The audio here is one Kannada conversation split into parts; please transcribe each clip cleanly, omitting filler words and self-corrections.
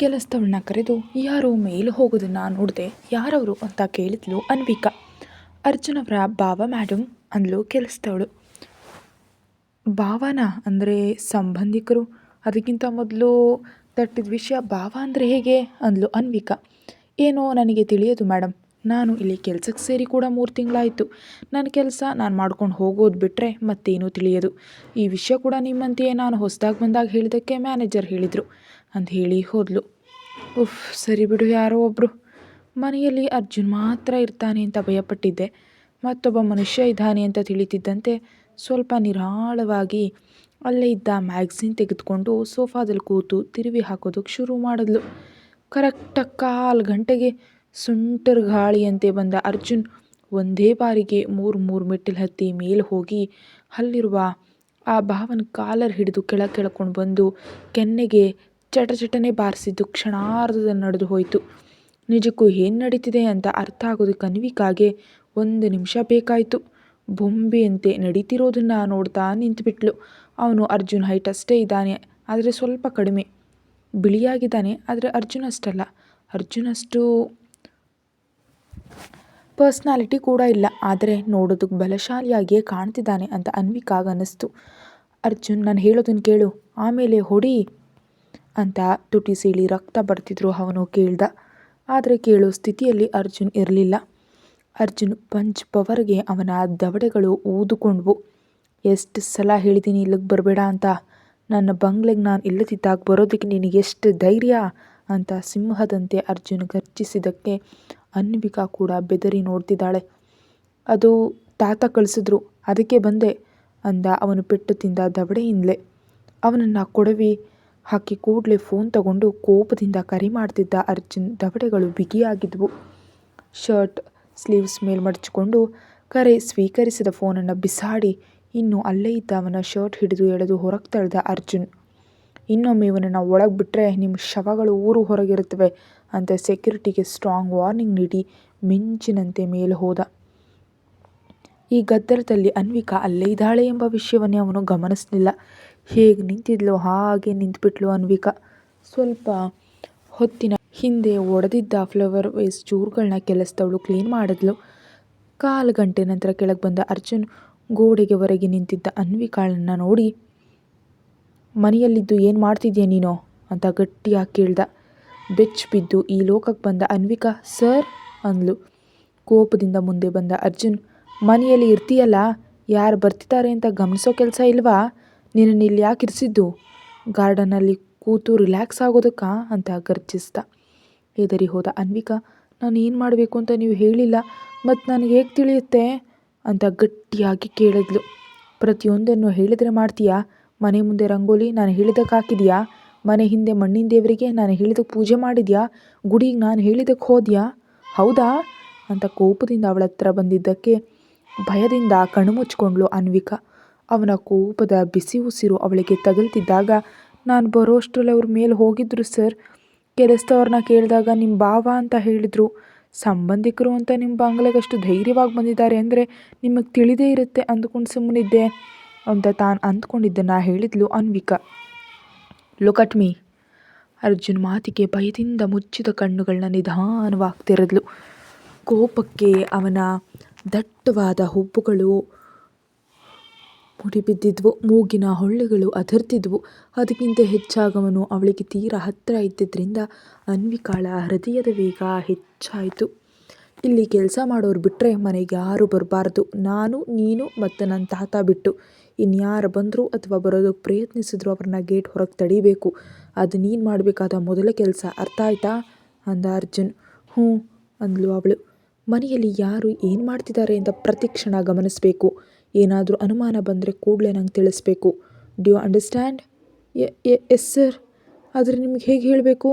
ಕೆಲಸದವಳನ್ನ ಕರೆದು ಯಾರೋ ಮೇಲೆ ಹೋಗೋದನ್ನು ನೋಡಿದೆ. ಯಾರವರು ಅಂತ ಕೇಳಿದ್ಲು ಅನ್ವಿಕಾ. ಅರ್ಜುನ್ ಅವರ ಭಾವ ಮ್ಯಾಡಮ್ ಅಂದ್ಲು ಕೆಲಸದವಳು. ಭಾವನಾ ಅಂದರೆ ಸಂಬಂಧಿಕರು? ಅದಕ್ಕಿಂತ ಮೊದಲು ತಟ್ಟಿದ ವಿಷಯ ಭಾವ ಅಂದರೆ ಹೇಗೆ ಅಂದ್ಲು ಅನ್ವಿಕಾ. ಏನೋ ನನಗೆ ತಿಳಿಯೋದು ಮೇಡಮ್, ನಾನು ಇಲ್ಲಿ ಕೆಲಸಕ್ಕೆ ಸೇರಿ ಕೂಡ 3 ತಿಂಗಳಾಯಿತು. ನನ್ನ ಕೆಲಸ ನಾನು ಮಾಡ್ಕೊಂಡು ಹೋಗೋದು ಬಿಟ್ಟರೆ ಮತ್ತೇನೂ ತಿಳಿಯೋದು. ಈ ವಿಷಯ ಕೂಡ ನಿಮ್ಮಂತೆಯೇ ನಾನು ಹೊಸದಾಗಿ ಬಂದಾಗ ಹೇಳಿದ್ದಕ್ಕೆ ಮ್ಯಾನೇಜರ್ ಹೇಳಿದರು ಅಂತ ಹೇಳಿ ಹೋದ್ಲು. ಉಫ್, ಸರಿ ಬಿಡು, ಯಾರೋ ಒಬ್ಬರು. ಮನೆಯಲ್ಲಿ ಅರ್ಜುನ್ ಮಾತ್ರ ಇರ್ತಾನೆ ಅಂತ ಭಯಪಟ್ಟಿದ್ದೆ. ಮತ್ತೊಬ್ಬ ಮನುಷ್ಯ ಇದ್ದಾನೆ ಅಂತ ತಿಳಿತಿದ್ದಂತೆ ಸ್ವಲ್ಪ ನಿರಾಳವಾಗಿ ಅಲ್ಲೇ ಇದ್ದ ಮ್ಯಾಗ್ಝಿನ್ ತೆಗೆದುಕೊಂಡು ಸೋಫಾದಲ್ಲಿ ಕೂತು ತಿರುವಿ ಹಾಕೋದಕ್ಕೆ ಶುರು ಮಾಡಿದ್ಲು. ಕರೆಕ್ಟಾಗಿ 1/4 ಗಂಟೆಗೆ ಸುಂಟರ್ ಗಾಳಿಯಂತೆ ಬಂದ ಅರ್ಜುನ್ ಒಂದೇ ಬಾರಿಗೆ 3 ಮೆಟ್ಟಿಲು ಹತ್ತಿ ಮೇಲೆ ಹೋಗಿ ಅಲ್ಲಿರುವ ಆ ಭಾವನ ಕಾಲರ್ ಹಿಡಿದು ಕೆಳಕೊಂಡು ಬಂದು ಕೆನ್ನೆಗೆ ಚಟಚಟನೆ ಬಾರಿಸಿದ್ದು ಕ್ಷಣಾರ್ಧದಲ್ಲಿ ನಡೆದು ಹೋಯಿತು. ನಿಜಕ್ಕೂ ಏನು ನಡೀತಿದೆ ಅಂತ ಅರ್ಥ ಆಗೋದಕ್ಕೆ ಅನ್ವಿಕಾಗೆ 1 ನಿಮಿಷ ಬೇಕಾಯಿತು. ಬೊಂಬೆಯಂತೆ ನಡೀತಿರೋದನ್ನು ನೋಡ್ತಾ ನಿಂತುಬಿಟ್ಲು. ಅವನು ಅರ್ಜುನ್ ಹೈಟ್ ಅಷ್ಟೇ ಇದ್ದಾನೆ, ಆದರೆ ಸ್ವಲ್ಪ ಕಡಿಮೆ. ಬಿಳಿಯಾಗಿದ್ದಾನೆ, ಆದರೆ ಅರ್ಜುನ್ ಅಷ್ಟಲ್ಲ. ಅರ್ಜುನಷ್ಟು ಪರ್ಸ್ನಾಲಿಟಿ ಕೂಡ ಇಲ್ಲ, ಆದರೆ ನೋಡೋದಕ್ಕೆ ಬಲಶಾಲಿಯಾಗಿಯೇ ಕಾಣ್ತಿದ್ದಾನೆ ಅಂತ ಅನ್ವಿಕಾಗ ಅನ್ನಿಸ್ತು. ಅರ್ಜುನ್, ನಾನು ಹೇಳೋದನ್ನು ಕೇಳು, ಆಮೇಲೆ ಹೊಡಿ ಅಂತ ತುಟಿ ಸೀಳಿ ರಕ್ತ ಬರ್ತಿದ್ರು ಅವನು ಕೇಳ್ದ. ಆದರೆ ಕೇಳೋ ಸ್ಥಿತಿಯಲ್ಲಿ ಅರ್ಜುನ್ ಇರಲಿಲ್ಲ. ಅರ್ಜುನ್ ಪಂಚ್ ಪವರ್ಗೆ ಅವನ ದವಡೆಗಳು ಊದುಕೊಂಡ್ವು. ಎಷ್ಟು ಸಲ ಹೇಳಿದ್ದೀನಿ ಇಲ್ಲಿಗೆ ಬರಬೇಡ ಅಂತ. ನನ್ನ ಬಂಗ್ಲೆಗೆ ನಾನು ಇಲ್ಲದಿದ್ದಾಗ ಬರೋದಕ್ಕೆ ನಿನಗೆಷ್ಟು ಧೈರ್ಯ ಅಂತ ಸಿಂಹದಂತೆ ಅರ್ಜುನ್ ಗರ್ಜಿಸಿದ್ದಕ್ಕೆ ಅನ್ವಿಕಾ ಕೂಡ ಬೆದರಿ ನೋಡ್ತಿದ್ದಾಳೆ. ಅದು ತಾತ ಕಳಿಸಿದ್ರು, ಅದಕ್ಕೆ ಬಂದೆ ಅಂದ ಅವನು ಪೆಟ್ಟು ತಿಂದ ದವಡೆಯಿಂದಲೇ. ಅವನನ್ನು ಕೊಡವಿ ಹಾಕಿ ಕೂಡಲೇ ಫೋನ್ ತಗೊಂಡು ಕೋಪದಿಂದ ಕರೆ ಮಾಡ್ತಿದ್ದ ಅರ್ಜುನ್ ದವಡೆಗಳು ಬಿಗಿಯಾಗಿದ್ವು. ಶರ್ಟ್ ಸ್ಲೀವ್ಸ್ ಮೇಲೆ ಮಡಚಿಕೊಂಡು ಕರೆ ಸ್ವೀಕರಿಸಿದ ಫೋನನ್ನು ಬಿಸಾಡಿ ಇನ್ನು ಅಲ್ಲೇ ಇದ್ದ ಅವನ ಶರ್ಟ್ ಹಿಡಿದು ಎಳೆದು ಹೊರಗೆ ತಳ್ದ ಅರ್ಜುನ್. ಇನ್ನೊಮ್ಮೆ ಇವನನ್ನು ಒಳಗೆ ಬಿಟ್ಟರೆ ನಿಮ್ಮ ಶವಗಳು ಊರು ಹೊರಗಿರುತ್ತವೆ ಅಂತ ಸೆಕ್ಯೂರಿಟಿಗೆ ಸ್ಟ್ರಾಂಗ್ ವಾರ್ನಿಂಗ್ ನೀಡಿ ಮಿಂಚಿನಂತೆ ಮೇಲೆ ಹೋದ. ಈ ಗದ್ದಲದಲ್ಲಿ ಅನ್ವಿಕಾ ಅಲ್ಲೇ ಇದ್ದಾಳೆ ಎಂಬ ವಿಷಯವನ್ನೇ ಅವನು ಗಮನಿಸಲಿಲ್ಲ. ಹೇಗೆ ನಿಂತಿದ್ಲೋ ಹಾಗೆ ನಿಂತುಬಿಟ್ಲು ಅನ್ವಿಕಾ. ಸ್ವಲ್ಪ ಹೊತ್ತಿನ ಹಿಂದೆ ಒಡೆದಿದ್ದ ಫ್ಲವರ್ ವೇಸ್ ಚೂರುಗಳನ್ನ ಕೆಲಸದವಳು ಕ್ಲೀನ್ ಮಾಡಿದ್ಲು. 1/4 ಗಂಟೆ ನಂತರ ಕೆಳಗೆ ಬಂದ ಅರ್ಜುನ್ ಗೋಡೆಗೆ ಹೊರಗೆ ನಿಂತಿದ್ದ ಅನ್ವಿಕಾಳನ್ನು ನೋಡಿ, ಮನೆಯಲ್ಲಿದ್ದು ಏನು ಮಾಡ್ತಿದ್ಯಾ ನೀನು ಅಂತ ಗಟ್ಟಿಯಾಗಿ ಕೇಳ್ದ. ಬೆಚ್ಚ ಬಿದ್ದು ಈ ಲೋಕಕ್ಕೆ ಬಂದ ಅನ್ವಿಕಾ ಸರ್ ಅಂದ್ಲು. ಕೋಪದಿಂದ ಮುಂದೆ ಬಂದ ಅರ್ಜುನ್, ಮನೆಯಲ್ಲಿ ಇರ್ತೀಯಲ್ಲ, ಯಾರು ಬರ್ತಿದ್ದಾರೆ ಅಂತ ಗಮನಿಸೋ ಕೆಲಸ ಇಲ್ವಾ? ನಿನ್ನನ್ನು ಇಲ್ಲಿ ಯಾಕೆ ಇರಿಸಿದ್ದು? ಗಾರ್ಡನಲ್ಲಿ ಕೂತು ರಿಲ್ಯಾಕ್ಸ್ ಆಗೋದಕ್ಕಾ ಅಂತ ಗರ್ಜಿಸ್ದ. ಹೆದರಿ ಹೋದ ಅನ್ವಿಕಾ, ನಾನು ಏನು ಮಾಡಬೇಕು ಅಂತ ನೀವು ಹೇಳಿಲ್ಲ, ಮತ್ತು ನನಗೆ ಹೇಗೆ ತಿಳಿಯುತ್ತೆ ಅಂತ ಗಟ್ಟಿಯಾಗಿ ಕೇಳಿದ್ಲು. ಪ್ರತಿಯೊಂದನ್ನು ಹೇಳಿದರೆ ಮಾಡ್ತೀಯಾ? ಮನೆ ಮುಂದೆ ರಂಗೋಲಿ ನಾನು ಹೇಳಿದಕ್ಕೆ ಹಾಕಿದ್ಯಾ? ಮನೆ ಹಿಂದೆ ಮಣ್ಣಿನ ದೇವರಿಗೆ ನಾನು ಹೇಳಿದಕ್ಕೆ ಪೂಜೆ ಮಾಡಿದ್ಯಾ? ಗುಡಿಗೆ ನಾನು ಹೇಳಿದಕ್ಕೆ ಹೋದ್ಯಾ? ಹೌದಾ ಅಂತ ಕೋಪದಿಂದ ಅವಳ ಹತ್ರ ಬಂದಿದ್ದಕ್ಕೆ ಭಯದಿಂದ ಕಣ್ಣು ಅನ್ವಿಕಾ. ಅವನ ಕೋಪದ ಬಿಸಿ ಉಸಿರು ಅವಳಿಗೆ ತಗುಲ್ತಿದ್ದಾಗ, ನಾನು ಬರೋಷ್ಟರಲ್ಲಿ ಅವ್ರ ಮೇಲೆ ಹೋಗಿದ್ರು ಸರ್. ಕೆಲಸದವ್ರನ್ನ ಕೇಳಿದಾಗ ನಿಮ್ಮ ಭಾವ ಅಂತ ಹೇಳಿದರು. ಸಂಬಂಧಿಕರು ಅಂತ ನಿಮ್ಮ ಬಂಗ್ಲೆಗಷ್ಟು ಧೈರ್ಯವಾಗಿ ಬಂದಿದ್ದಾರೆ ಅಂದರೆ ನಿಮಗೆ ತಿಳಿದೇ ಇರುತ್ತೆ ಅಂದ್ಕೊಂಡು ಸುಮ್ಮನಿದ್ದೆ ಅಂತ ತಾನು ಅಂದ್ಕೊಂಡಿದ್ದನ್ನು ಹೇಳಿದ್ಲು Anvika. Look at me. Arjun ಮಾತಿಗೆ ಭಯದಿಂದ ಮುಚ್ಚಿದ ಕಣ್ಣುಗಳನ್ನ ನಿಧಾನವಾಗಿ ತೆರೆದ್ಲು. ಕೋಪಕ್ಕೆ ಅವನ ದಟ್ಟವಾದ ಹುಬ್ಬುಗಳು ಮುಡಿಬಿದ್ದಿದ್ವು, ಮೂಗಿನ ಹೊಳ್ಳೆಗಳು ಅದರ್ತಿದ್ವು. ಅದಕ್ಕಿಂತ ಹೆಚ್ಚಾಗವನು ಅವಳಿಗೆ ತೀರ ಹತ್ತಿರ ಇದ್ದಿದ್ದರಿಂದ ಅನ್ವಿಕಾಳ ಹೃದಯದ ವೇಗ ಹೆಚ್ಚಾಯಿತು. ಇಲ್ಲಿ ಕೆಲಸ ಮಾಡೋರು ಬಿಟ್ಟರೆ ಮನೆಗೆ ಯಾರು ಬರಬಾರ್ದು, ನಾನು, ನೀನು ಮತ್ತು ನನ್ನ ತಾತ ಬಿಟ್ಟು. ಇನ್ಯಾರು ಬಂದರೂ ಅಥವಾ ಬರೋದಕ್ಕೆ ಪ್ರಯತ್ನಿಸಿದ್ರು ಅವ್ರನ್ನ ಗೇಟ್ ಹೊರಗೆ ತಡಿಬೇಕು. ಅದು ನೀನು ಮಾಡಬೇಕಾದ ಮೊದಲ ಕೆಲಸ, ಅರ್ಥ ಆಯ್ತಾ ಅಂದ ಅರ್ಜುನ್. ಹ್ಞೂ ಅಂದ್ಲು ಅವಳು. ಮನೆಯಲ್ಲಿ ಯಾರು ಏನು ಮಾಡ್ತಿದ್ದಾರೆ ಅಂತ ಪ್ರತಿಕ್ಷಣ ಗಮನಿಸಬೇಕು. ಏನಾದರೂ ಅನುಮಾನ ಬಂದರೆ ಕೂಡಲೇ ನಂಗೆ ತಿಳಿಸ್ಬೇಕು. Do you understand? Yes sir. ಆದರೆ ನಿಮ್ಗೆ ಹೇಗೆ ಹೇಳಬೇಕು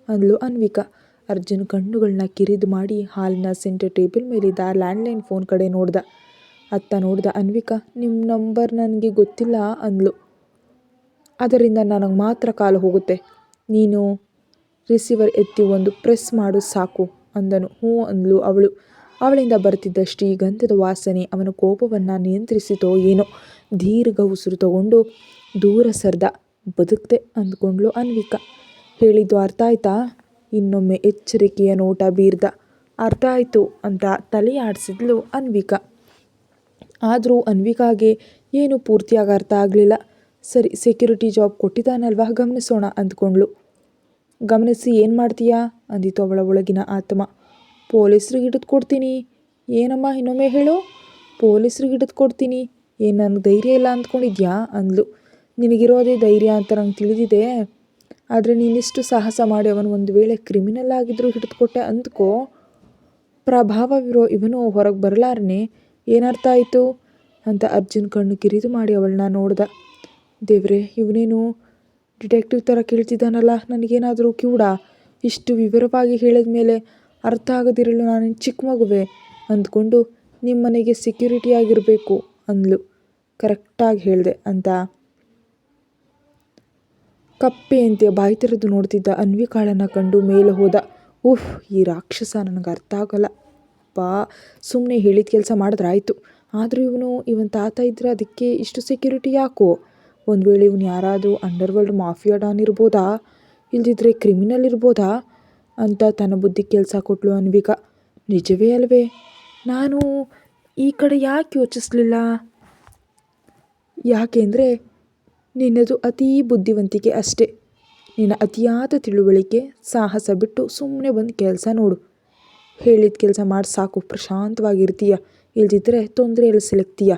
ಅಂದ್ಲು ಅನ್ವಿಕಾ. ಅರ್ಜುನ್ ಕಣ್ಣುಗಳನ್ನ ಕಿರಿದು ಮಾಡಿ ಹಾಲಿನ ಸೆಂಟರ್ ಟೇಬಲ್ ಮೇಲಿದ್ದ ಲ್ಯಾಂಡ್ಲೈನ್ ಫೋನ್ ಕಡೆ ನೋಡ್ದ. ಅತ್ತ ನೋಡ್ದ ಅನ್ವಿಕಾ. ನಿಮ್ಮ ನಂಬರ್ ನನಗೆ ಗೊತ್ತಿಲ್ಲ ಅಂದ್ಲು. ಅದರಿಂದ ನನಗೆ ಮಾತ್ರ ಕಾಲು ಹೋಗುತ್ತೆ. ನೀನು ರಿಸೀವರ್ ಎತ್ತಿ ಒಂದು ಪ್ರೆಸ್ ಮಾಡು ಸಾಕು ಅಂದನು. ಹ್ಞೂ ಅಂದ್ಲು ಅವಳು. ಅವಳಿಂದ ಬರ್ತಿದ್ದ ಶ್ರೀಗಂಧದ ವಾಸನೆ ಅವನ ಕೋಪವನ್ನು ನಿಯಂತ್ರಿಸಿತೋ ಏನೋ. ದೀರ್ಘ ಉಸಿರು ತಗೊಂಡು ದೂರ ಸರ್ದ. ಬದುಕ್ತೆ ಅಂದ್ಕೊಂಡ್ಲು ಅನ್ವಿಕಾ. ಹೇಳಿದ್ದು ಅರ್ಥ ಆಯ್ತಾ? ಇನ್ನೊಮ್ಮೆ ಎಚ್ಚರಿಕೆಯ ನೋಟ ಬೀರ್ದ. ಅರ್ಥ ಆಯಿತು ಅಂತ ತಲೆ ಆಡಿಸಿದ್ಲು ಅನ್ವಿಕಾ. ಆದರೂ ಅನ್ವಿಕಾಗೆ ಏನು ಪೂರ್ತಿಯಾಗಿ ಅರ್ಥ ಆಗಲಿಲ್ಲ. ಸರಿ, ಸೆಕ್ಯೂರಿಟಿ ಜಾಬ್ ಕೊಟ್ಟಿದ್ದಾನಲ್ವಾ, ಗಮನಿಸೋಣ ಅಂದ್ಕೊಂಡ್ಳು. ಗಮನಿಸಿ ಏನು ಮಾಡ್ತೀಯಾ ಅಂದಿತು ಅವಳ ಒಳಗಿನ ಆತ್ಮ. ಪೊಲೀಸ್ರಿಗೆ ಹಿಡಿದು ಕೊಡ್ತೀನಿ. ಏನಮ್ಮ, ಇನ್ನೊಮ್ಮೆ ಹೇಳು. ಪೊಲೀಸ್ರಿಗೆ ಹಿಡಿದು ಕೊಡ್ತೀನಿ. ಏನು ನನಗೆ ಧೈರ್ಯ ಇಲ್ಲ ಅಂದ್ಕೊಂಡಿದ್ಯಾ ಅಂದ್ಲು. ನಿನಗಿರೋದೇ ಧೈರ್ಯ ಅಂತ ನಂಗೆ ತಿಳಿದಿದೆ. ಆದರೆ ನೀನಿಷ್ಟು ಸಾಹಸ ಮಾಡಿ ಅವನು ಒಂದು ವೇಳೆ ಕ್ರಿಮಿನಲ್ ಆಗಿದ್ದರೂ ಹಿಡಿದುಕೊಟ್ಟೆ ಅಂದ್ಕೋ. ಪ್ರಭಾವವಿರೋ ಇವನು ಹೊರಗೆ ಬರಲಾರನೆ. ಏನರ್ಥ ಆಯಿತು ಅಂತ ಅರ್ಜುನ್ ಕಣ್ಣು ಕಿರಿದು ಮಾಡಿ ಅವಳನ್ನ ನೋಡ್ದ. ದೇವ್ರೆ, ಇವನೇನು ಡಿಟೆಕ್ಟಿವ್ ಥರ ಕೇಳ್ತಿದ್ದಾನಲ್ಲ, ನನಗೇನಾದರೂ ಕಿವುಡ? ಇಷ್ಟು ವಿವರವಾಗಿ ಹೇಳಿದ ಮೇಲೆ ಅರ್ಥ ಆಗದಿರಲು ನಾನೇನು ಚಿಕ್ಕ ಮಗುವೆ ಅಂದ್ಕೊಂಡು ನಿಮ್ಮ ಮನೆಗೆ ಸೆಕ್ಯೂರಿಟಿ ಆಗಿರಬೇಕು ಅಂದ್ಲು. ಕರೆಕ್ಟಾಗಿ ಹೇಳಿದೆ ಅಂತ ಕಪ್ಪೆಯಂತೆ ಬಾಯಿ ತೆರೆದು ನೋಡ್ತಿದ್ದ ಅನ್ವಿಕಾಳನ್ನು ಕಂಡು ಮೇಲೆ ಹೋದ. ಉಫ್, ಈ ರಾಕ್ಷಸ ನನಗೆ ಅರ್ಥ ಆಗಲ್ಲ. ಸುಮ್ಮನೆ ಹೇಳಿದ ಕೆಲಸ ಮಾಡಿದ್ರಾಯ್ತು. ಆದರೂ ಇವನ್ ತಾತ ಇದ್ದರೆ ಅದಕ್ಕೆ ಇಷ್ಟು ಸೆಕ್ಯೂರಿಟಿ ಯಾಕೋ? ಒಂದು ವೇಳೆ ಇವನು ಯಾರಾದರೂ ಅಂಡರ್ವರ್ಲ್ಡ್ ಮಾಫಿಯಾ ಡಾನ್ ಇರ್ಬೋದಾ? ಇಲ್ದಿದ್ರೆ ಕ್ರಿಮಿನಲ್ ಇರ್ಬೋದಾ ಅಂತ ತನ್ನ ಬುದ್ಧಿ ಕೆಲಸ ಕೊಟ್ಲು ಅನ್ವಿಕಾ. ನಿಜವೇ ಅಲ್ವೇ? ನಾನು ಈ ಕಡೆ ಯಾಕೆ ಯೋಚಿಸಲಿಲ್ಲ? ಯಾಕೆಂದರೆ ನಿನ್ನದು ಅತೀ ಬುದ್ಧಿವಂತಿಕೆ ಅಷ್ಟೇ. ನಿನ್ನ ಅತಿಯಾದ ತಿಳುವಳಿಕೆ, ಸಾಹಸ ಬಿಟ್ಟು ಸುಮ್ಮನೆ ಬಂದು ಕೆಲಸ ನೋಡು. ಹೇಳಿದ ಕೆಲಸ ಮಾಡಿ ಸಾಕು, ಪ್ರಶಾಂತವಾಗಿರ್ತೀಯ. ಇಲ್ದಿದ್ರೆ ತೊಂದರೆಯಲ್ಲಿ ಸಿಲುಕ್ತೀಯ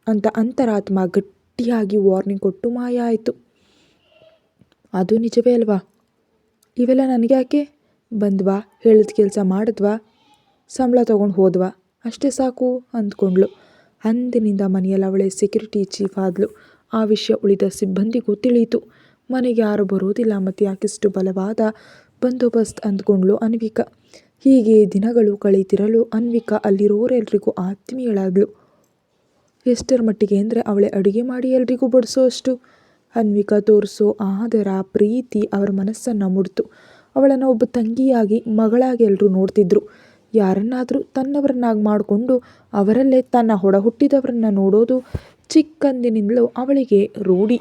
ಅಂತ ಅಂತರಾತ್ಮ ಗಟ್ಟಿಯಾಗಿ ವಾರ್ನಿಂಗ್ ಕೊಟ್ಟು ಮಾಯ ಆಯಿತು. ಅದು ನಿಜವೇ ಅಲ್ವಾ? ಇವೆಲ್ಲ ನನಗೆ ಯಾಕೆ? ಬಂದ್ವಾ, ಹೇಳಿದ ಕೆಲಸ ಮಾಡಿದ್ವಾ, ಸಂಬಳ ತೊಗೊಂಡು ಹೋದ್ವಾ, ಅಷ್ಟೇ ಸಾಕು ಅಂದ್ಕೊಂಡ್ಳು. ಅಂದಿನಿಂದ ಮನೆಯಲ್ಲಿ ಅವಳೇ ಸೆಕ್ಯೂರಿಟಿ ಚೀಫ್ ಆದಳು. ಆ ವಿಷಯ ಉಳಿದ ಸಿಬ್ಬಂದಿಗೂ ತಿಳಿಯಿತು. ಮನೆಗೆ ಯಾರು ಬರೋದಿಲ್ಲ, ಮತ್ತು ಯಾಕಿಷ್ಟು ಬಲವಾದ ಬಂದೋಬಸ್ತ್ ಅಂದ್ಕೊಂಡ್ಳು ಅನ್ವಿಕಾ. ಹೀಗೆ ದಿನಗಳು ಕಳೀತಿರಲು ಅನ್ವಿಕಾ ಅಲ್ಲಿರೋರೆಲ್ರಿಗೂ ಆತ್ಮೀಯಳಾದಳು. ಎಷ್ಟರ ಮಟ್ಟಿಗೆ ಅಂದರೆ ಅವಳೇ ಅಡುಗೆ ಮಾಡಿ ಎಲ್ರಿಗೂ ಬಡಿಸೋ ಅಷ್ಟು. ಅನ್ವಿಕಾ ತೋರಿಸೋ ಆದರ, ಪ್ರೀತಿ ಅವರ ಮನಸ್ಸನ್ನು ಮುಡ್ತು. ಅವಳನ್ನು ಒಬ್ಬ ತಂಗಿಯಾಗಿ, ಮಗಳಾಗಿ ಎಲ್ಲರೂ ನೋಡ್ತಿದ್ರು. ಯಾರನ್ನಾದರೂ ತನ್ನವರನ್ನಾಗಿ ಮಾಡಿಕೊಂಡು ಅವರಲ್ಲೇ ತನ್ನ ಹೊಡ ಹುಟ್ಟಿದವರನ್ನು ನೋಡೋದು ಚಿಕ್ಕಂದಿನಿಂದಲೂ ಅವಳಿಗೆ ರೂಢಿ.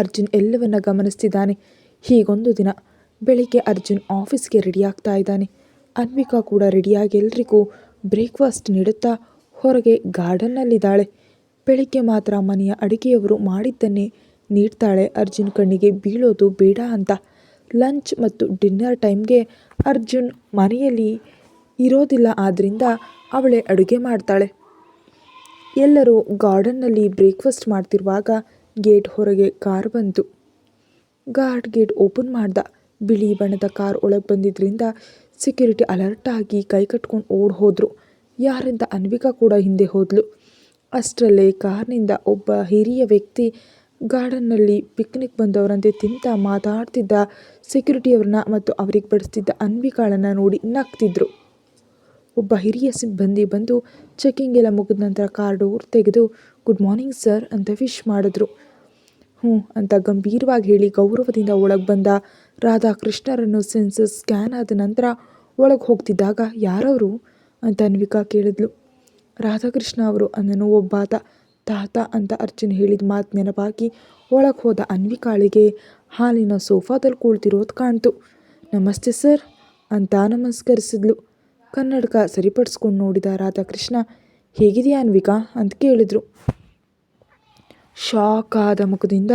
ಅರ್ಜುನ್ ಎಲ್ಲವನ್ನ ಗಮನಿಸ್ತಿದ್ದಾನೆ. ಹೀಗೊಂದು ದಿನ ಬೆಳಿಗ್ಗೆ ಅರ್ಜುನ್ ಆಫೀಸ್ಗೆ ರೆಡಿ ಆಗ್ತಾ ಇದ್ದಾನೆ. ಅನ್ವಿಕಾ ಕೂಡ ರೆಡಿಯಾಗಿ ಎಲ್ರಿಗೂ ಬ್ರೇಕ್ಫಾಸ್ಟ್ ನೀಡುತ್ತಾ ಹೊರಗೆ ಗಾರ್ಡನ್ನಲ್ಲಿದ್ದಾಳೆ. ಬೆಳಿಗ್ಗೆ ಮಾತ್ರ ಮನೆಯ ಅಡುಗೆಯವರು ಮಾಡಿದ್ದನ್ನೇ ನೀಡ್ತಾಳೆ. ಅರ್ಜುನ್ ಕಣ್ಣಿಗೆ ಬೀಳೋದು ಬೇಡ ಅಂತ. ಲಂಚ್ ಮತ್ತು ಡಿನ್ನರ್ ಟೈಮ್ಗೆ ಅರ್ಜುನ್ ಮನೆಯಲ್ಲಿ ಇರೋದಿಲ್ಲ, ಆದ್ದರಿಂದ ಅವಳೇ ಅಡುಗೆ ಮಾಡ್ತಾಳೆ. ಎಲ್ಲರೂ ಗಾರ್ಡನ್ನಲ್ಲಿ ಬ್ರೇಕ್ಫಾಸ್ಟ್ ಮಾಡ್ತಿರುವಾಗ ಗೇಟ್ ಹೊರಗೆ ಕಾರ್ ಬಂತು. ಗಾರ್ಡ್ ಗೇಟ್ ಓಪನ್ ಮಾಡ್ದ. ಬಿಳಿ ಬಣ್ಣದ ಕಾರ್ ಒಳಗೆ ಬಂದಿದ್ದರಿಂದ ಸೆಕ್ಯೂರಿಟಿ ಅಲರ್ಟ್ ಆಗಿ ಕೈ ಕಟ್ಕೊಂಡು ಓಡ್ ಹೋದ್ರು. ಯಾರಿಂದ ಅನ್ವಿಕಾ ಕೂಡ ಹಿಂದೆ ಹೋದ್ಲು. ಅಷ್ಟರಲ್ಲೇ ಕಾರ್ನಿಂದ ಒಬ್ಬ ಹಿರಿಯ ವ್ಯಕ್ತಿ ಗಾರ್ಡನ್ನಲ್ಲಿ ಪಿಕ್ನಿಕ್ ಬಂದವರಂತೆ ತಿಂತ ಮಾತಾಡ್ತಿದ್ದ ಸೆಕ್ಯೂರಿಟಿಯವ್ರನ್ನ ಮತ್ತು ಅವರಿಗೆ ಬಡಿಸ್ತಿದ್ದ ಅನ್ವಿಕಾಳನ್ನು ನೋಡಿ ನಗ್ತಿದ್ರು. ಒಬ್ಬ ಹಿರಿಯ ಸಿಬ್ಬಂದಿ ಬಂದು ಚೆಕಿಂಗ್ ಎಲ್ಲ ಮುಗಿದ ನಂತರ ಕಾರ್ ಡೋರ್ ತೆಗೆದು ಗುಡ್ ಮಾರ್ನಿಂಗ್ ಸರ್ ಅಂತ ವಿಶ್ ಮಾಡಿದ್ರು. ಹ್ಞೂ ಅಂತ ಗಂಭೀರವಾಗಿ ಹೇಳಿ ಗೌರವದಿಂದ ಒಳಗೆ ಬಂದ ರಾಧಾಕೃಷ್ಣರನ್ನು ಸೆನ್ಸಸ್ ಸ್ಕ್ಯಾನ್ ಆದ ನಂತರ ಒಳಗೆ ಹೋಗ್ತಿದ್ದಾಗ ಯಾರವರು ಅಂತ ಅನ್ವಿಕಾ ಕೇಳಿದ್ಲು. ರಾಧಾಕೃಷ್ಣ ಅವರು ಅಂದನು ಒಬ್ಬಾತ. ತಾತ ಅಂತ ಅರ್ಜುನ್ ಹೇಳಿದ ಮಾತು ನೆನಪಾಗಿ ಒಳಗೆ ಹೋದ ಅನ್ವಿಕಾಳಿಗೆ ಹಾಲಿನ ಸೋಫಾದಲ್ಲಿ ಕೂಳ್ತಿರೋದು ಕಾಣ್ತು. ನಮಸ್ತೆ ಸರ್ ಅಂತ ನಮಸ್ಕರಿಸಿದ್ಲು. ಕನ್ನಡಕ ಸರಿಪಡಿಸ್ಕೊಂಡು ನೋಡಿದ ರಾಧಾಕೃಷ್ಣ, ಹೇಗಿದೆಯಾ ಅನ್ವಿಕಾ ಅಂತ ಕೇಳಿದ್ರು. ಶಾಕ್ ಆದ ಮುಖದಿಂದ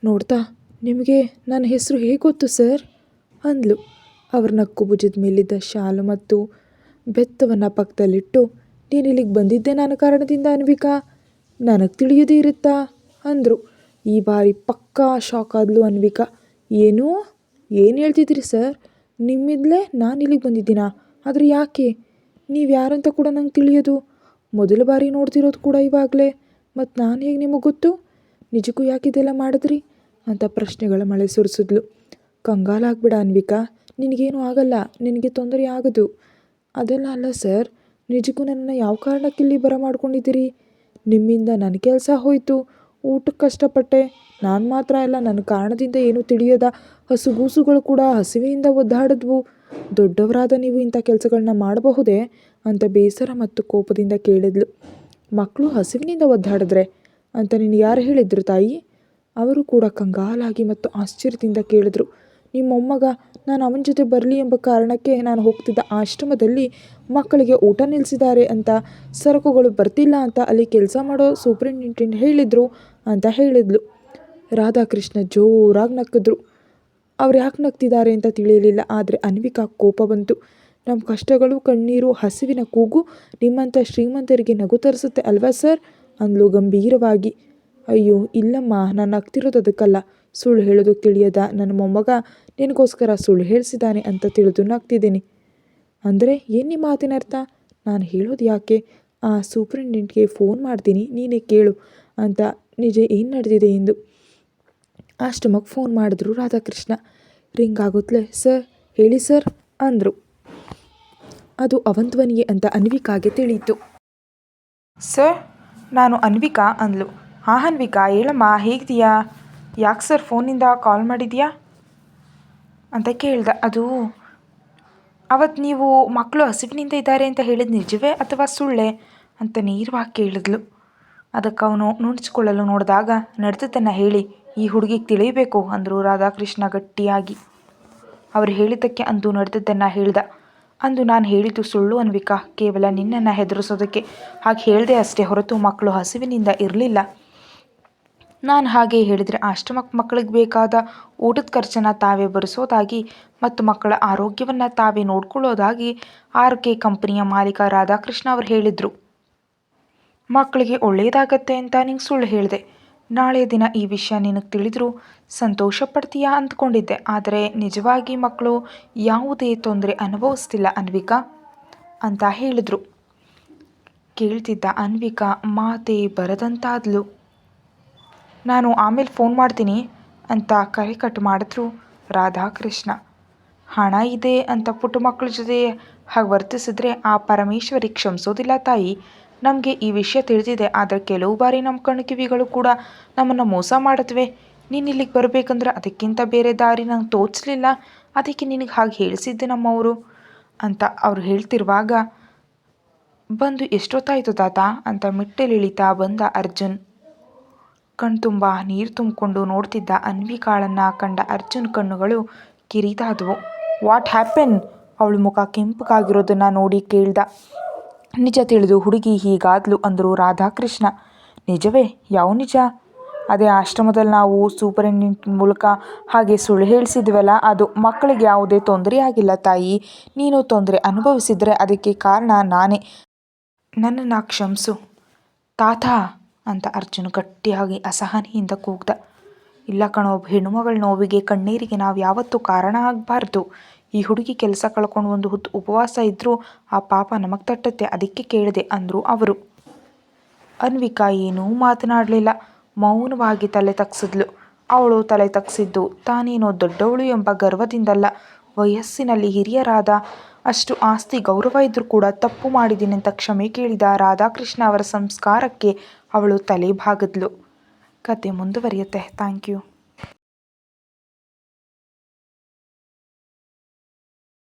ನೋಡ್ತಾ, ನಿಮಗೆ ನನ್ನ ಹೆಸರು ಹೇಗೆ ಗೊತ್ತು ಸರ್ ಅಂದ್ಲು. ಅವ್ರ ನಕ್ಕು ಭುಜದ ಮೇಲಿದ್ದ ಶಾಲು ಮತ್ತು ಬೆತ್ತವನ್ನು ಪಕ್ಕದಲ್ಲಿಟ್ಟು, ನೀನು ಇಲ್ಲಿಗೆ ಬಂದಿದ್ದೆ ನನ್ನ ಕಾರಣದಿಂದ ಅನ್ವಿಕಾ, ನನಗೆ ತಿಳಿಯದೇ ಇರುತ್ತಾ ಅಂದರು. ಈ ಬಾರಿ ಪಕ್ಕಾ ಶಾಕ್ ಆದ್ಲು ಅನ್ವಿಕಾ. ಏನು ಹೇಳ್ತಿದ್ರಿ ಸರ್? ನಿಮ್ಮಿಂದಲೇ ನಾನು ಇಲ್ಲಿಗೆ ಬಂದಿದ್ದೀನಾ? ಆದರೆ ಯಾಕೆ? ನೀವು ಯಾರಂತ ಕೂಡ ನಂಗೆ ತಿಳಿಯೋದು. ಮೊದಲ ಬಾರಿ ನೋಡ್ತಿರೋದು ಕೂಡ ಇವಾಗಲೇ. ಮತ್ತು ನಾನು ಹೇಗೆ ನಿಮಗೆ ಗೊತ್ತು? ನಿಜಕ್ಕೂ ಯಾಕಿದೆಲ್ಲ ಮಾಡಿದ್ರಿ ಅಂತ ಪ್ರಶ್ನೆಗಳ ಮಳೆ ಸುರಿಸಿದ್ಲು. ಕಂಗಾಲಾಗ್ಬಿಡ ಅನ್ವಿಕಾ, ನಿನಗೇನು ಆಗಲ್ಲ, ನಿನಗೆ ತೊಂದರೆ ಆಗೋದು ಅದೆಲ್ಲ ಅಲ್ಲ ಸರ್. ನಿಜಕ್ಕೂ ನನ್ನನ್ನು ಯಾವ ಕಾರಣಕ್ಕೆ ಇಲ್ಲಿ ಬರಮಾಡ್ಕೊಂಡಿದ್ದೀರಿ? ನಿಮ್ಮಿಂದ ನನ್ನ ಕೆಲಸ ಹೋಯಿತು, ಊಟಕ್ಕೆ ಕಷ್ಟಪಟ್ಟೆ. ನಾನು ಮಾತ್ರ ಅಲ್ಲ, ನನ್ನ ಕಾರಣದಿಂದ ಏನೂ ತಿಳಿಯದ ಹಸುಗೂಸುಗಳು ಕೂಡ ಹಸಿವೆಯಿಂದ ಒದ್ದಾಡಿದ್ವು. ದೊಡ್ಡವರಾದ ನೀವು ಇಂಥ ಕೆಲಸಗಳನ್ನ ಮಾಡಬಹುದೇ ಅಂತ ಬೇಸರ ಮತ್ತು ಕೋಪದಿಂದ ಕೇಳಿದ್ಲು. ಮಕ್ಕಳು ಹಸಿವಿನಿಂದ ಒದ್ದಾಡಿದ್ರೆ ಅಂತ ನೀನು ಯಾರು ಹೇಳಿದ್ರು ತಾಯಿ? ಅವರು ಕೂಡ ಕಂಗಾಲಾಗಿ ಮತ್ತು ಆಶ್ಚರ್ಯದಿಂದ ಕೇಳಿದ್ರು, ನಿಮ್ಮ ಮೊಮ್ಮಗ ನಾನು ಅವನ ಜೊತೆ ಬರಲಿ ಎಂಬ ಕಾರಣಕ್ಕೆ ನಾನು ಹೋಗ್ತಿದ್ದ ಆಶ್ರಮದಲ್ಲಿ ಮಕ್ಕಳಿಗೆ ಊಟ ನಿಲ್ಲಿಸಿದ್ದಾರೆ ಅಂತ, ಸರಕುಗಳು ಬರ್ತಿಲ್ಲ ಅಂತ ಅಲ್ಲಿ ಕೆಲಸ ಮಾಡೋ ಸೂಪರಿಂಟೆಂಡೆಂಟ್ ಹೇಳಿದರು ಅಂತ ಹೇಳಿದ್ಲು. ರಾಧಾಕೃಷ್ಣ ಜೋರಾಗಿ ನಕ್ಕಿದ್ರು. ಅವ್ರು ಯಾಕೆ ನಗ್ತಿದ್ದಾರೆ ಅಂತ ತಿಳಿಯಲಿಲ್ಲ. ಆದರೆ ಅನ್ವಿಕಾ ಕೋಪ ಬಂತು. ನಮ್ಮ ಕಷ್ಟಗಳು, ಕಣ್ಣೀರು, ಹಸಿವಿನ ಕೂಗು ನಿಮ್ಮಂಥ ಶ್ರೀಮಂತರಿಗೆ ನಗು ತರಿಸುತ್ತೆ ಅಲ್ವಾ ಸರ್ ಅಂದ್ಲು ಗಂಭೀರವಾಗಿ. ಅಯ್ಯೋ ಇಲ್ಲಮ್ಮ, ನಾನು ನಗ್ತಿರೋದು ಅದಕ್ಕಲ್ಲ. ಸುಳ್ಳು ಹೇಳೋದು ತಿಳಿಯದ ನನ್ನ ಮೊಮ್ಮಗ ನಿನಗೋಸ್ಕರ ಸುಳ್ಳು ಹೇಳಿಸಿದ್ದಾನೆ ಅಂತ ತಿಳಿದು ನಗ್ತಿದ್ದೀನಿ. ಅಂದರೆ ಏನು ನಿಮ್ಮ ಮಾತಿನ ಅರ್ಥ? ನಾನು ಹೇಳೋದು ಯಾಕೆ? ಆ ಸೂಪರಿಂಟೆಂಡೆಂಟ್ಗೆ ಫೋನ್ ಮಾಡ್ತೀನಿ, ನೀನೇ ಕೇಳು ಅಂತ ನಿಜ ಏನು ನಡೆದಿದೆ ಎಂದು ಆಶ್ರಮಕ್ಕೆ ಫೋನ್ ಮಾಡಿದ್ರು ರಾಧಾಕೃಷ್ಣ. ರಿಂಗ್ ಆಗುತ್ತಲೇ ಸರ್ ಹೇಳಿ ಸರ್ ಅಂದರು. ಅದು ಅವನ ಧ್ವನಿಯೇ ಅಂತ ಅನ್ವಿಕಾಗೆ ತಿಳಿಯಿತು. ಸರ್ ನಾನು ಅನ್ವಿಕಾ ಅಂದ್ಲು. ಹಾಂ ಅನ್ವಿಕಾ ಹೇಳಮ್ಮ, ಹೇಗಿದೆಯಾ? ಯಾಕೆ ಸರ್ ಫೋನಿಂದ ಕಾಲ್ ಮಾಡಿದ್ಯಾ ಅಂತ ಕೇಳ್ದ. ಅದು ಅವತ್ತು ನೀವು ಮಕ್ಕಳು ಹಸಿವಿನಿಂದ ಇದ್ದಾರೆ ಅಂತ ಹೇಳಿದ ನಿಜವೇ ಅಥವಾ ಸುಳ್ಳೆ ಅಂತ ನೇರವಾಗಿ ಕೇಳಿದ್ಲು. ಅದಕ್ಕೆ ಅವನು ನುಣುಚಿಕೊಳ್ಳಲು ನೋಡಿದಾಗ, ನಡೆದದ್ದನ್ನು ಹೇಳಿ ಈ ಹುಡುಗಿಗೆ ತಿಳಿಯಬೇಕು ಅಂದರು ರಾಧಾಕೃಷ್ಣ ಗಟ್ಟಿಯಾಗಿ. ಅವರು ಹೇಳಿದ್ದಕ್ಕೆ ಅಂದು ನಡೆದದ್ದನ್ನು ಹೇಳ್ದ. ಅಂದು ನಾನು ಹೇಳಿದ್ದು ಸುಳ್ಳು ಅನ್ವಿಕಾ, ಕೇವಲ ನಿನ್ನನ್ನು ಹೆದರಿಸೋದಕ್ಕೆ ಹಾಗೆ ಹೇಳಿದೆ ಅಷ್ಟೇ ಹೊರತು ಮಕ್ಕಳು ಹಸಿವಿನಿಂದ ಇರಲಿಲ್ಲ. ನಾನು ಹಾಗೆ ಹೇಳಿದರೆ ಆಶ್ರಮಕ್ಕೆ ಮಕ್ಕಳಿಗೆ ಬೇಕಾದ ಊಟದ ಖರ್ಚನ್ನು ತಾವೇ ಭರಿಸೋದಾಗಿ ಮತ್ತು ಮಕ್ಕಳ ಆರೋಗ್ಯವನ್ನು ತಾವೇ ನೋಡ್ಕೊಳ್ಳೋದಾಗಿ ಆರ್ಕೆ ಕಂಪನಿಯ ಮಾಲೀಕ ರಾಧಾಕೃಷ್ಣ ಅವರು ಹೇಳಿದರು. ಮಕ್ಕಳಿಗೆ ಒಳ್ಳೆಯದಾಗತ್ತೆ ಅಂತ ನಿಂಗೆ ಸುಳ್ಳು ಹೇಳಿದೆ. ನಾಳೆ ದಿನ ಈ ವಿಷಯ ನಿನಗೆ ತಿಳಿದ್ರೂ ಸಂತೋಷ ಪಡ್ತೀಯಾ ಅಂದ್ಕೊಂಡಿದ್ದೆ. ಆದರೆ ನಿಜವಾಗಿ ಮಕ್ಕಳು ಯಾವುದೇ ತೊಂದರೆ ಅನುಭವಿಸ್ತಿಲ್ಲ ಅನ್ವಿಕಾ ಅಂತ ಹೇಳಿದ್ರು. ಕೇಳ್ತಿದ್ದ ಅನ್ವಿಕಾ ಮಾತೇ ಬರದಂತಾದ್ಲು. ನಾನು ಆಮೇಲೆ ಫೋನ್ ಮಾಡ್ತೀನಿ ಅಂತ ಕರೆ ಕಟ್ ಮಾಡಿದ್ರು ರಾಧಾಕೃಷ್ಣ. ಹಣ ಇದೆ ಅಂತ ಪುಟ್ಟ ಮಕ್ಕಳ ಜೊತೆ ಹಾಗೆ ವರ್ತಿಸಿದ್ರೆ ಆ ಪರಮೇಶ್ವರಿ ಕ್ಷಮಿಸೋದಿಲ್ಲ ತಾಯಿ. ನಮಗೆ ಈ ವಿಷಯ ತಿಳಿದಿದೆ, ಆದರೆ ಕೆಲವು ಬಾರಿ ನಮ್ಮ ಕಣ್ಣು ಕಿವಿಗಳು ಕೂಡ ನಮ್ಮನ್ನು ಮೋಸ ಮಾಡುತ್ತವೆ. ನೀನು ಇಲ್ಲಿಗೆ ಬರಬೇಕಂದ್ರೆ ಅದಕ್ಕಿಂತ ಬೇರೆ ದಾರಿ ನಂಗೆ ತೋಚಲಿಲ್ಲ, ಅದಕ್ಕೆ ನಿನಗೆ ಹಾಗೆ ಹೇಳಿಸಿದ್ದೆ ನಮ್ಮವರು ಅಂತ ಅವ್ರು ಹೇಳ್ತಿರುವಾಗ, ಬಂದು ಎಷ್ಟೊತ್ತಾಯಿತು ತಾತ ಅಂತ ಮೆಟ್ಟಲಿಳಿತಾ ಬಂದ ಅರ್ಜುನ್. ಕಣ್ತುಂಬ ನೀರು ತುಂಬಿಕೊಂಡು ನೋಡ್ತಿದ್ದ ಅನ್ವಿಕಾಳನ್ನು ಕಂಡ ಅರ್ಜುನ್ ಕಣ್ಣುಗಳು ಕಿರಿದಾದವು. What happen? ಅವಳ ಮುಖ ಕೆಂಪಗಾಗಿರೋದನ್ನು ನೋಡಿ ಕೇಳ್ದ. ನಿಜ ತಿಳಿದು ಹುಡುಗಿ ಹೀಗಾದ್ಲು ಅಂದರು ರಾಧಾಕೃಷ್ಣ. ನಿಜವೇ? ಯಾವ ನಿಜ? ಅದೇ ಆಶ್ರಮದಲ್ಲಿ ನಾವು ಸೂಪರಿಂಟೆಂಡೆಂಟ್ ಮೂಲಕ ಹಾಗೆ ಸುಳ್ಳು ಹೇಳಿಸಿದ್ವಲ್ಲ, ಅದು. ಮಕ್ಕಳಿಗೆ ಯಾವುದೇ ತೊಂದರೆ ಆಗಿಲ್ಲ ತಾಯಿ. ನೀನು ತೊಂದರೆ ಅನುಭವಿಸಿದರೆ ಅದಕ್ಕೆ ಕಾರಣ ನಾನೇ. ನನ್ನನ್ನು ಕ್ಷಮಿಸು ತಾತ ಅಂತ ಅರ್ಜುನ್ ಗಟ್ಟಿಯಾಗಿ ಅಸಹನೆಯಿಂದ ಕೂಗ್ದ. ಇಲ್ಲ ಕಣೋ, ಹೆಣ್ಣುಮಗಳ ನೋವಿಗೆ ಕಣ್ಣೀರಿಗೆ ನಾವು ಯಾವತ್ತೂ ಕಾರಣ ಆಗಬಾರ್ದು. ಈ ಹುಡುಗಿ ಕೆಲಸ ಕಳ್ಕೊಂಡು ಒಂದು ಹೊತ್ತು ಉಪವಾಸ ಇದ್ದರೂ ಆ ಪಾಪ ನಮಗೆ ತಟ್ಟತ್ತೆ, ಅದಕ್ಕೆ ಕೇಳಿದೆ ಅಂದರು ಅವರು. ಅನ್ವಿಕಾ ಏನೂ ಮಾತನಾಡಲಿಲ್ಲ, ಮೌನವಾಗಿ ತಲೆ ತಗ್ಸಿದ್ಲು. ಅವಳು ತಲೆ ತಗ್ಸಿದ್ದು ತಾನೇನೋ ದೊಡ್ಡವಳು ಎಂಬ ಗರ್ವದಿಂದಲ್ಲ, ವಯಸ್ಸಿನಲ್ಲಿ ಹಿರಿಯರಾದ, ಅಷ್ಟು ಆಸ್ತಿ ಗೌರವ ಇದ್ರೂ ಕೂಡ ತಪ್ಪು ಮಾಡಿದ್ದೀನಿ ಅಂತ ಕ್ಷಮೆ ಕೇಳಿದ ರಾಧಾಕೃಷ್ಣ ಅವರ ಸಂಸ್ಕಾರಕ್ಕೆ ಅವಳು ತಲೆ ಬಾಗಿದ್ಲು. ಕತೆ ಮುಂದುವರಿಯುತ್ತೆ. Thank you.